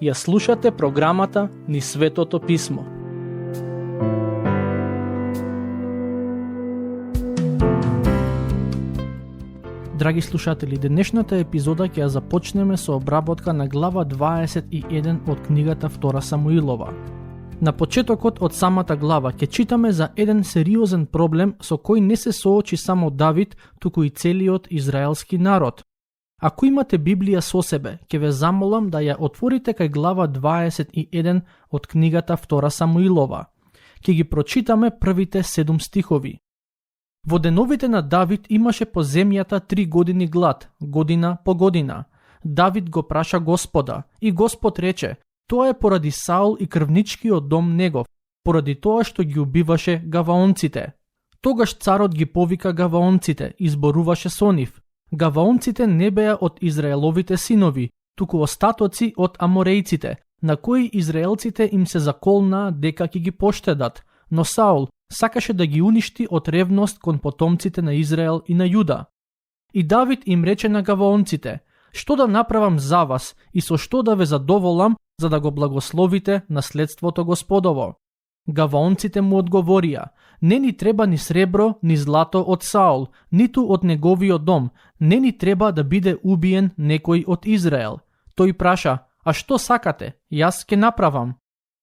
Ја слушате програмата Низ Светото Писмо. Драги слушатели, денешната епизода ќе ја започнеме со обработка на глава 21 од книгата Втора Самуилова. На почетокот од самата глава ќе читаме за еден сериозен проблем со кој не се соочи само Давид, туку и целиот израелски народ. Ако имате Библија со себе, ќе ве замолам да ја отворите кај глава 21 од книгата Втора Самуилова. Ќе ги прочитаме првите 7 стихови. Во деновите на Давид имаше по земјата 3 години глад, година по година. Давид го праша Господа, и Господ рече: тоа е поради Саул и крвничкиот дом негов, поради тоа што ги убиваше гаваонците. Тогаш царот ги повика гаваонците и зборуваше со нив. Гаваонците не беа од Израеловите синови, туку остатоци од аморејците, на кои израелците им се заколнаа дека ќе ги поштедат, но Саул сакаше да ги уништи од ревност кон потомците на Израел и на Јуда. И Давид им рече на гаваонците: што да направам за вас и со што да ве задоволам, за да го благословите наследството Господово? Гаваонците му одговорија: не ни треба ни сребро, ни злато од Саул, ниту од неговиот дом, не ни треба да биде убиен некој од Израел. Тој праша: а што сакате, јас ќе направам?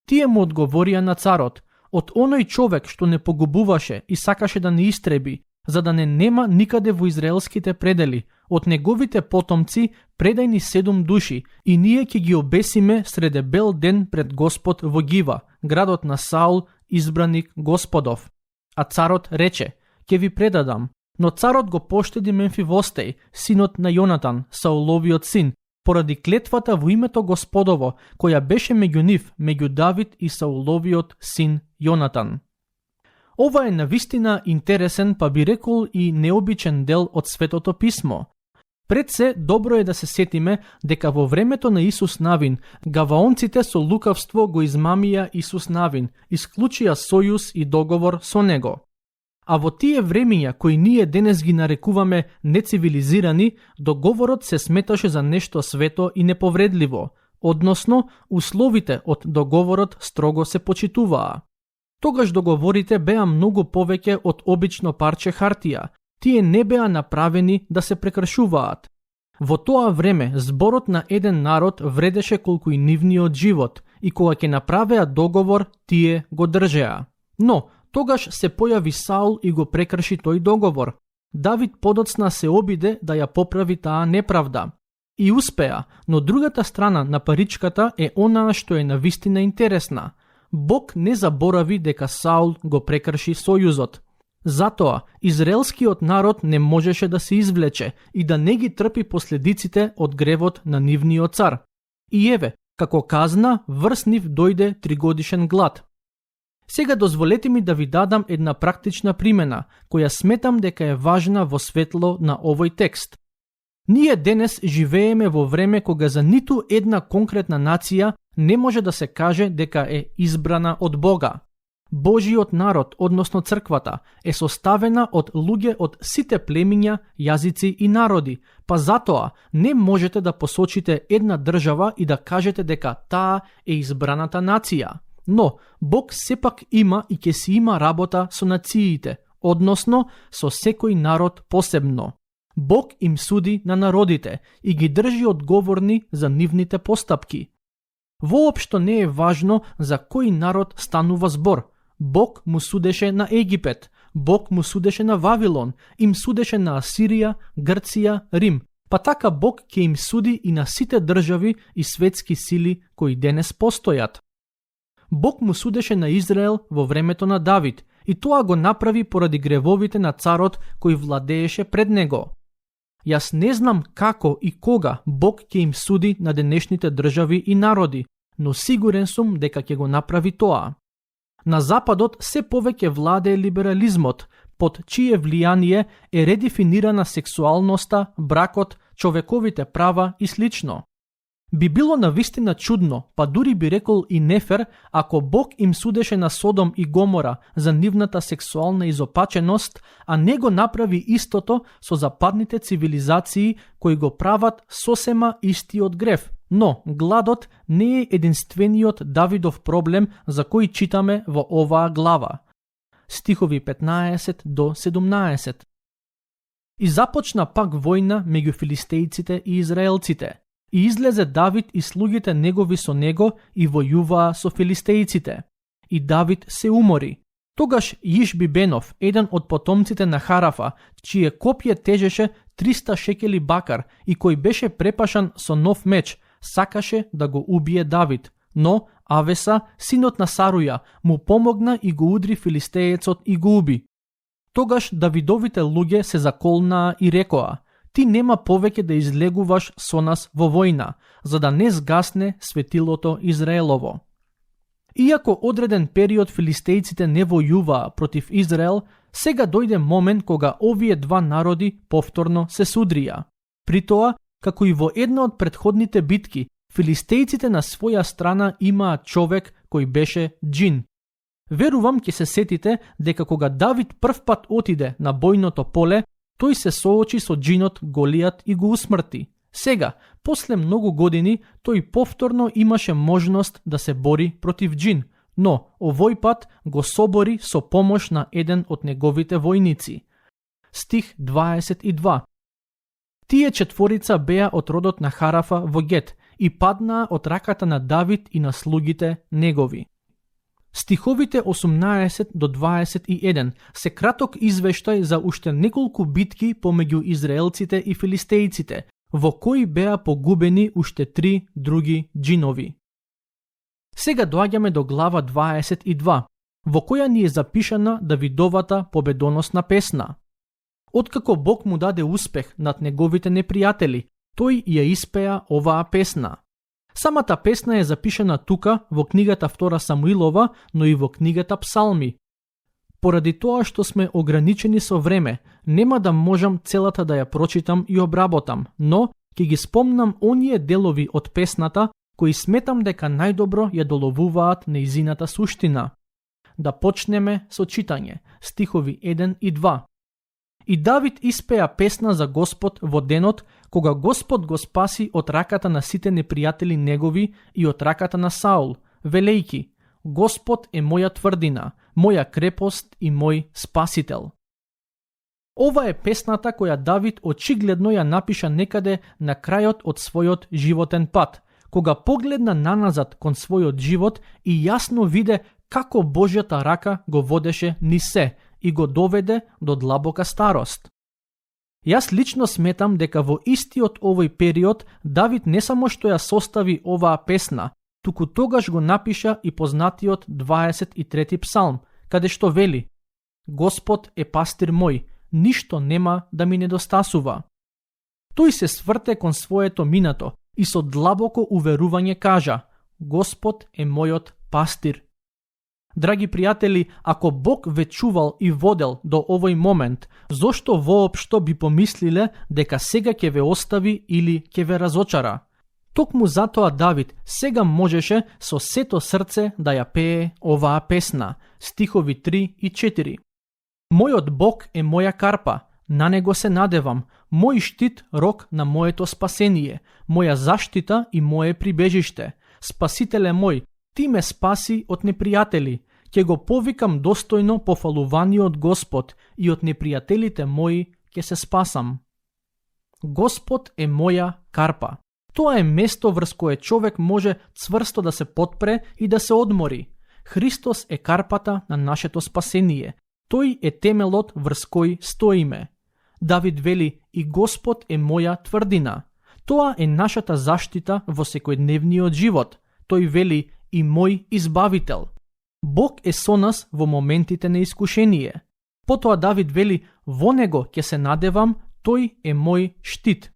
Тие му одговорија на царот: од оној човек што не погубуваше и сакаше да не истреби, за да не нема никаде во израелските предели, од неговите потомци предај ни 7 души и ние ќе ги обесиме среде бел ден пред Господ во Гива, градот на Саул, избраник Господов. А царот рече: ќе ви предадам. Но царот го поштеди Мемфивостеј, синот на Јонатан, Сауловиот син, поради клетвата во името Господово, која беше меѓу нив, меѓу Давид и Сауловиот син Јонатан. Ова е навистина интересен, па би рекол и необичен дел од Светото Писмо. Пред се, добро е да се сетиме дека во времето на Исус Навин, гаваонците со лукавство го измамија Исус Навин, исклучија сојуз и договор со него. А во тие времења кои ние денес ги нарекуваме нецивилизирани, договорот се сметаше за нешто свето и неповредливо, односно условите од договорот строго се почитуваа. Тогаш договорите беа многу повеќе од обично парче хартија. Тие не беа направени да се прекршуваат. Во тоа време зборот на еден народ вредеше колку и нивниот живот, и кога ќе направеа договор, тие го држеа. Но тогаш се појави Саул и го прекрши тој договор. Давид подоцна се обиде да ја поправи таа неправда. И успеа, но другата страна на паричката е онаа што е навистина интересна. Бог не заборави дека Саул го прекрши сојузот. Затоа, израелскиот народ не можеше да се извлече и да не ги трпи последиците од гревот на нивниот цар. И еве, како казна, врз нив дојде 3-годишен глад. Сега дозволете ми да ви дадам една практична примена, која сметам дека е важна во светло на овој текст. Ние денес живееме во време кога за ниту една конкретна нација не може да се каже дека е избрана од Бога. Божиот народ, односно црквата, е составена од луѓе од сите племиња, јазици и народи, па затоа не можете да посочите една држава и да кажете дека таа е избраната нација. Но Бог сепак има и ќе си има работа со нациите, односно со секој народ посебно. Бог им суди на народите и ги држи одговорни за нивните постапки. Воопшто не е важно за кој народ станува збор. Бог му судеше на Египет, Бог му судеше на Вавилон, им судеше на Асирија, Грција, Рим, па така Бог ќе им суди и на сите држави и светски сили кои денес постојат. Бог му судеше на Израел во времето на Давид и тоа го направи поради гревовите на царот кој владееше пред него. Јас не знам како и кога Бог ќе им суди на денешните држави и народи, но сигурен сум дека ќе го направи тоа. На Западот се повеќе владее либерализмот, под чие влијание е редефинирана сексуалноста, бракот, човековите права и слично. Би било навистина чудно, па дури би рекол и нефер, ако Бог им судеше на Содом и Гомора за нивната сексуална изопаченост, а не го направи истото со западните цивилизации кои го прават сосема истиот грев. Но гладот не е единствениот Давидов проблем за кој читаме во оваа глава. Стихови 15 до 17. И започна пак војна меѓу филистејците и израелците. И излезе Давид и слугите негови со него и војуваа со филистејците. И Давид се умори. Тогаш Јишби Бенов, еден од потомците на Харафа, чие копје тежеше 300 шекели бакар и кој беше препашан со нов меч, сакаше да го убие Давид. Но Авеса, синот на Саруја, му помогна и го удри филистеецот и го уби. Тогаш Давидовите луѓе се заколнаа и рекоа: ти нема повеќе да излегуваш со нас во војна, за да не сгасне светилото Израелово. Иако одреден период филистејците не војуваа против Израел, сега дојде момент кога овие два народи повторно се судрија. При тоа, како и во една од претходните битки, филистејците на своја страна имаат човек кој беше џин. Верувам ќе се сетите дека кога Давид првпат отиде на бојното поле, тој се соочи со џинот Голијат и го усмрти. Сега, после многу години, тој повторно имаше можност да се бори против џин, но овој пат го собори со помош на еден од неговите војници. Стих 22. Тие четворица беа од родот на Харафа во Гет и паднаа од раката на Давид и на слугите негови. Стиховите 18 до 21 се краток извештај за уште неколку битки помеѓу израелците и филистејците, во кои беа погубени уште 3 други џинови. Сега доаѓаме до глава 22, во која ни е запишана Давидовата победоносна песна. Откако Бог му даде успех над неговите непријатели, тој ја испеа оваа песна. Самата песна е запишана тука во книгата Втора Самуилова, но и во книгата Псалми. Поради тоа што сме ограничени со време, нема да можам целата да ја прочитам и обработам, но ќе ги спомнам оние делови од песната кои сметам дека најдобро ја доловуваат нејзината суштина. Да почнеме со читање, стихови 1 и 2. И Давид испеа песна за Господ во денот, кога Господ го спаси од раката на сите непријатели негови и од раката на Саул, велејки: Господ е моја тврдина, моја крепост и мој спасител. Ова е песната која Давид очигледно ја напиша некаде на крајот од својот животен пат, кога погледна наназад кон својот живот и јасно виде како Божјата рака го водеше низ се и го доведе до длабока старост. Јас лично сметам дека во истиот овој период Давид не само што ја состави оваа песна, туку тогаш го напиша и познатиот 23 псалм, каде што вели: Господ е пастир мој, ништо нема да ми недостасува. Тој се сврте кон своето минато и со длабоко уверување кажа: Господ е мојот пастир. Драги пријатели, ако Бог ве чувал и водел до овој момент, зошто воопшто би помислиле дека сега ќе ве остави или ќе ве разочара? Токму затоа Давид сега можеше со сето срце да ја пее оваа песна, стихови 3 и 4. Мојот Бог е моја карпа, на него се надевам, мој штит рок на моето спасение, моја заштита и мое прибежиште. Спасителе мој, ти ме спаси од непријатели, ќе го повикам достојно пофалуваниот Господ и од непријателите мои ќе се спасам. Господ е моја карпа. Тоа е место врз кое човек може цврсто да се потпре и да се одмори. Христос е карпата на нашето спасение. Тој е темелот врз кој стоиме. Давид вели: и Господ е моја тврдина. Тоа е нашата заштита во секојдневниот живот. Тој вели: и мој избавител. Бог е со нас во моментите на искушение. Потоа Давид вели: во него ќе се надевам, тој е мој штит.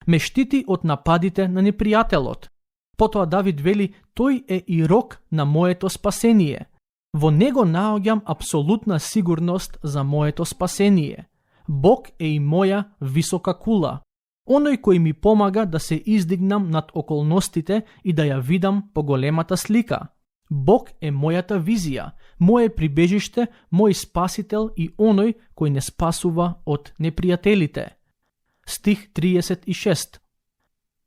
Ме штити од нападите на непријателот. Потоа Давид вели: тој е и рок на моето спасение. Во него наоѓам апсолутна сигурност за моето спасение. Бог е и моја висока кула. Оној кој ми помага да се издигнам над околностите и да ја видам поголемата слика. Бог е мојата визија, моje прибежиште, мој спасител и оној кој не спасува од непријателите. Стих 36.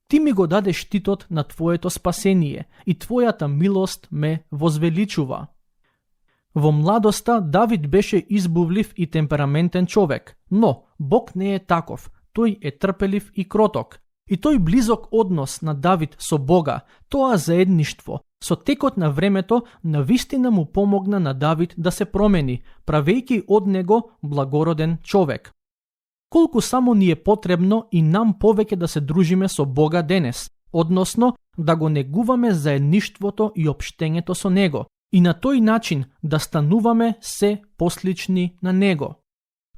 Ти ми го даде штитот на Твоето спасение и Твојата милост ме возвеличува. Во младоста Давид беше избувлив и темпераментен човек, но Бог не е таков. Тој е трпелив и кроток. И тој близок однос на Давид со Бога, тоа заедништво, со текот на времето, навистина му помогна на Давид да се промени, правејќи од него благороден човек. Колку само ни е потребно и нам повеќе да се дружиме со Бога денес, односно да го негуваме заедништвото и општењето со Него, и на тој начин да стануваме се послични на Него.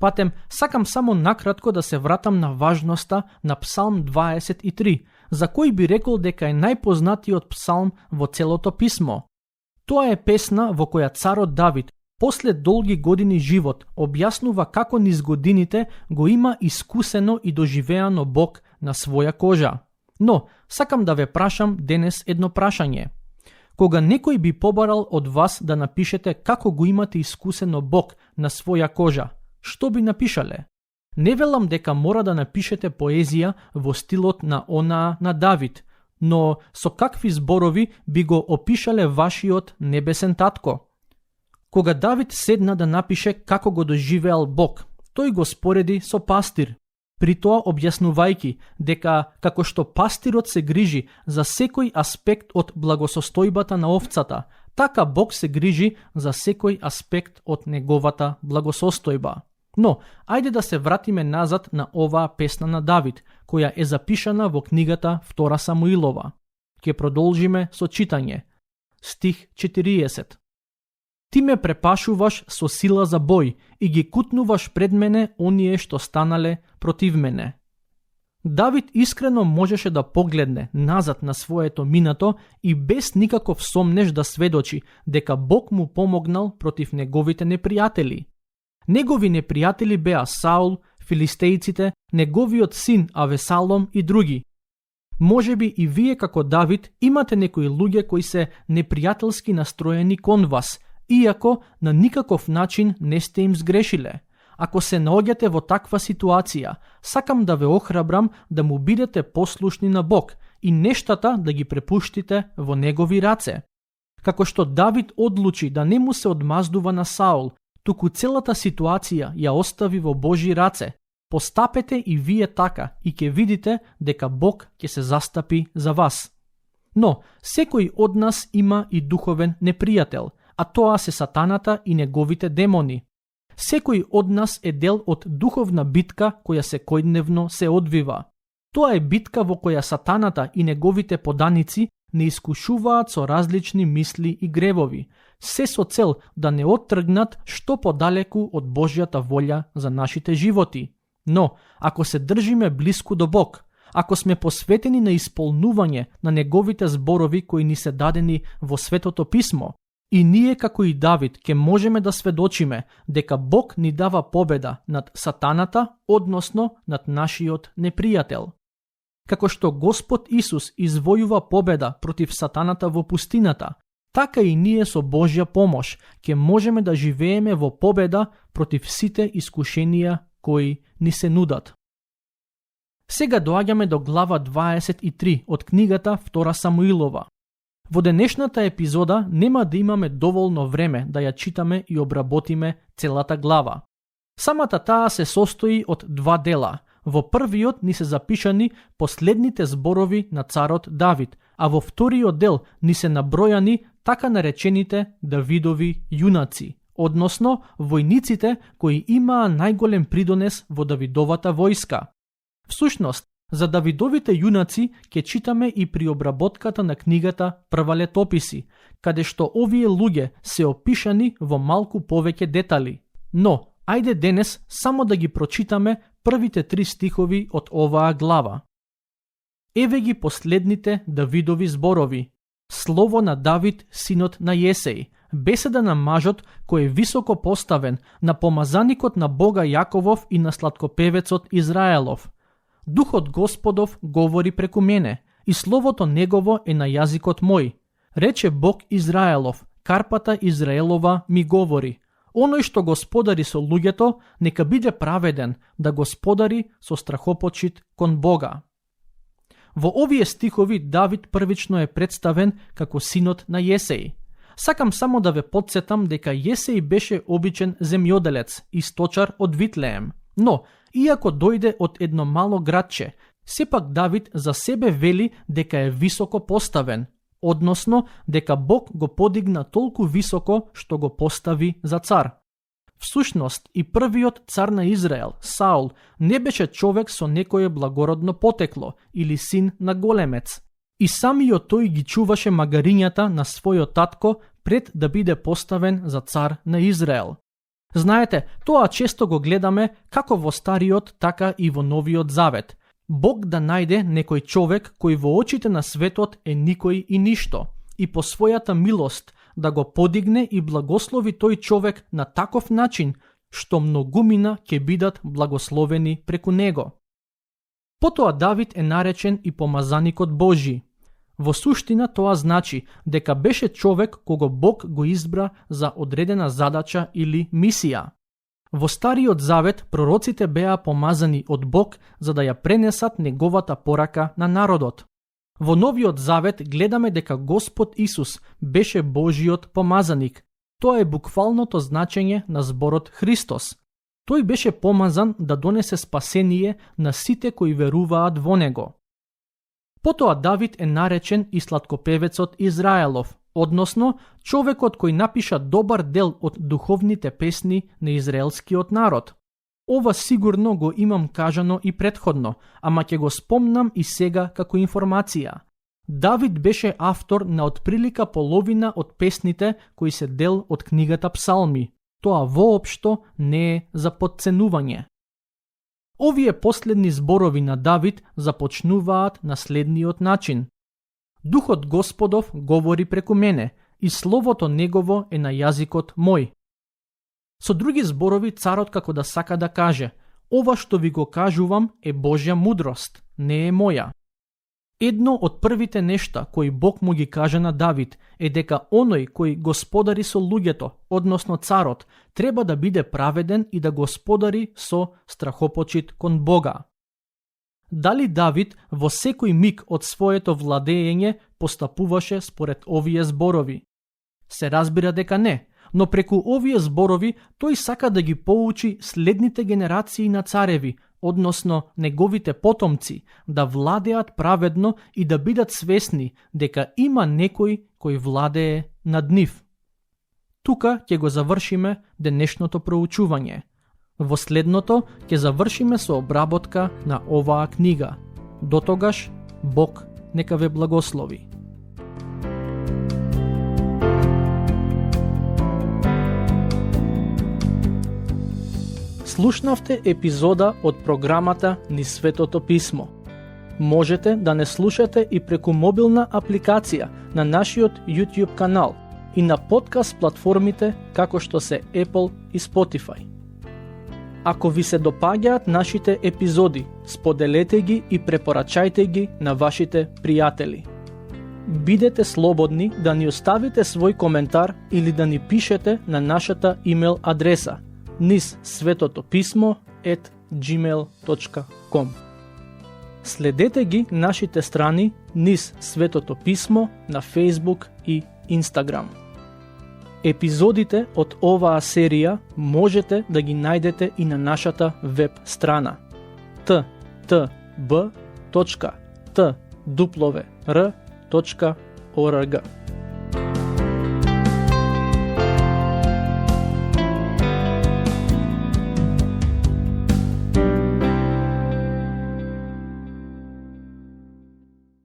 Патем, сакам само накратко да се вратам на важноста на Псалм 23, за кој би рекол дека е најпознатиот псалм во целото писмо. Тоа е песна во која царот Давид, после долги години живот, објаснува како низ годините го има искусено и доживеано Бог на своја кожа. Но, сакам да ве прашам денес едно прашање. Кога некој би побарал од вас да напишете како го имате искусено Бог на своја кожа, што би напишале? Не велам дека мора да напишете поезија во стилот на онаа на Давид, но со какви зборови би го опишале вашиот небесен татко? Кога Давид седна да напише како го доживеал Бог, тој го спореди со пастир, при тоа објаснувајќи дека како што пастирот се грижи за секој аспект од благосостојбата на овцата, така Бог се грижи за секој аспект од неговата благосостојба. Но, ајде да се вратиме назад на оваа песна на Давид, која е запишана во книгата 2 Самуилова. Ќе продолжиме со читање. Стих 40. Ти ме препашуваш со сила за бој и ги кутнуваш пред мене оние што станале против мене. Давид искрено можеше да погледне назад на своето минато и без никаков сомнеж да сведочи дека Бог му помогнал против неговите непријатели. Негови непријатели беа Саул, филистејците, неговиот син Авесалом и други. Можеби и вие како Давид имате некои луѓе кои се непријателски настроени кон вас, иако на никаков начин не сте им сгрешиле. Ако се наоѓате во таква ситуација, сакам да ве охрабрам да му бидете послушни на Бог и нештата да ги препуштите во негови раце. Како што Давид одлучи да не му се одмаздува на Саул, туку целата ситуација ја остави во Божји раце, постапете и вие така и ќе видите дека Бог ќе се застапи за вас. Но, секој од нас има и духовен непријател, а тоа се сатаната и неговите демони. Секој од нас е дел од духовна битка која секојдневно се одвива. Тоа е битка во која сатаната и неговите поданици не искушуваат со различни мисли и гревови, се со цел да не оттргнат што подалеку од Божјата волја за нашите животи. Но, ако се држиме блиску до Бог, ако сме посветени на исполнување на неговите зборови кои ни се дадени во Светото Писмо, и ние како и Давид ке можеме да сведочиме дека Бог ни дава победа над сатаната, односно над нашиот непријател. Како што Господ Исус извојува победа против сатаната во пустината, така и ние со Божја помош ке можеме да живееме во победа против сите искушенија кои ни се нудат. Сега доаѓаме до глава 23 од книгата 2 Самуилова. Во денешната епизода нема да имаме доволно време да ја читаме и обработиме целата глава. Самата таа се состои од два дела. Во првиот ни се запишани последните зборови на царот Давид, а во вториот дел ни се набројани така наречените Давидови јунаци, односно војниците кои имаа најголем придонес во Давидовата војска. Всушност, за Давидовите јунаци ќе читаме и при обработката на книгата Прва летописи, каде што овие луѓе се опишани во малку повеќе детали. Но, ајде денес само да ги прочитаме првите 3 стихови од оваа глава. Еве ги последните Давидови зборови. Слово на Давид, синот на Јесеј, беседа на мажот кој е високо поставен, на помазаникот на Бога Јаковов и на сладкопевецот Израелов. Духот Господов говори преку мене, и словото Негово е на јазикот мој. Рече Бог Израелов, карпата Израелова ми говори. Оној што господари со луѓето, нека биде праведен, да господари со страхопочит кон Бога. Во овие стихови Давид првично е представен како синот на Јесеј. Сакам само да ве потсетам дека Јесеј беше обичен земјоделец и сточар од Витлеем. Но, иако дојде од едно мало градче, сепак Давид за себе вели дека е високо поставен, односно дека Бог го подигна толку високо што го постави за цар. Всушност и првиот цар на Израел, Саул, не беше човек со некое благородно потекло или син на големец. И самиот тој ги чуваше магарињата на својот татко пред да биде поставен за цар на Израел. Знаете, тоа често го гледаме како во Стариот, така и во Новиот Завет. Бог да најде некој човек кој во очите на светот е никој и ништо, и по својата милост да го подигне и благослови тој човек на таков начин, што многумина ќе бидат благословени преку него. Потоа Давид е наречен и помазаникот Божи. Во суштина тоа значи дека беше човек кого Бог го избра за одредена задача или мисија. Во Стариот Завет пророците беа помазани од Бог за да ја пренесат неговата порака на народот. Во Новиот Завет гледаме дека Господ Исус беше Божиот помазаник. Тоа е буквалното значење на зборот Христос. Тој беше помазан да донесе спасение на сите кои веруваат во него. Потоа Давид е наречен и сладкопевецот Израелов, односно човекот кој напиша добар дел од духовните песни на израелскиот народ. Ова сигурно го имам кажано и претходно, ама ќе го спомнам и сега како информација. Давид беше автор на отприлика половина од песните кои се дел од книгата Псалми. Тоа воопшто не е за потценување. Овие последни зборови на Давид започнуваат на следниот начин. Духот Господов говори преку мене, и словото Негово е на јазикот мој. Со други зборови, царот како да сака да каже, ова што ви го кажувам е Божја мудрост, не е моја. Едно од првите нешта кои Бог му ги каже на Давид е дека оној кој господари со луѓето, односно царот, треба да биде праведен и да господари со страхопочит кон Бога. Дали Давид во секој миг од своето владење постапуваше според овие зборови? Се разбира дека не, но преку овие зборови тој сака да ги поучи следните генерации на цареви, односно неговите потомци, да владеат праведно и да бидат свесни дека има некој кој владее над нив. Тука ќе го завршиме денешното проучување. Во следното ќе завршиме со обработка на оваа книга. Дотогаш, Бог нека ве благослови. Слушнавте епизода од програмата Низ Светото Писмо. Можете да не слушате и преку мобилна апликација на нашиот YouTube канал и на подкаст платформите како што се Apple и Spotify. Ако ви се допаѓаат нашите епизоди, споделете ги и препорачајте ги на вашите пријатели. Бидете слободни да ни оставите свој коментар или да ни пишете на нашата имейл адреса nizsvetotopисmo@gmail.com. Следете ги нашите страни Низ Светото Писмо на Facebook и Instagram. Епизодите од оваа серија можете да ги најдете и на нашата веб страна ttb.twr.org.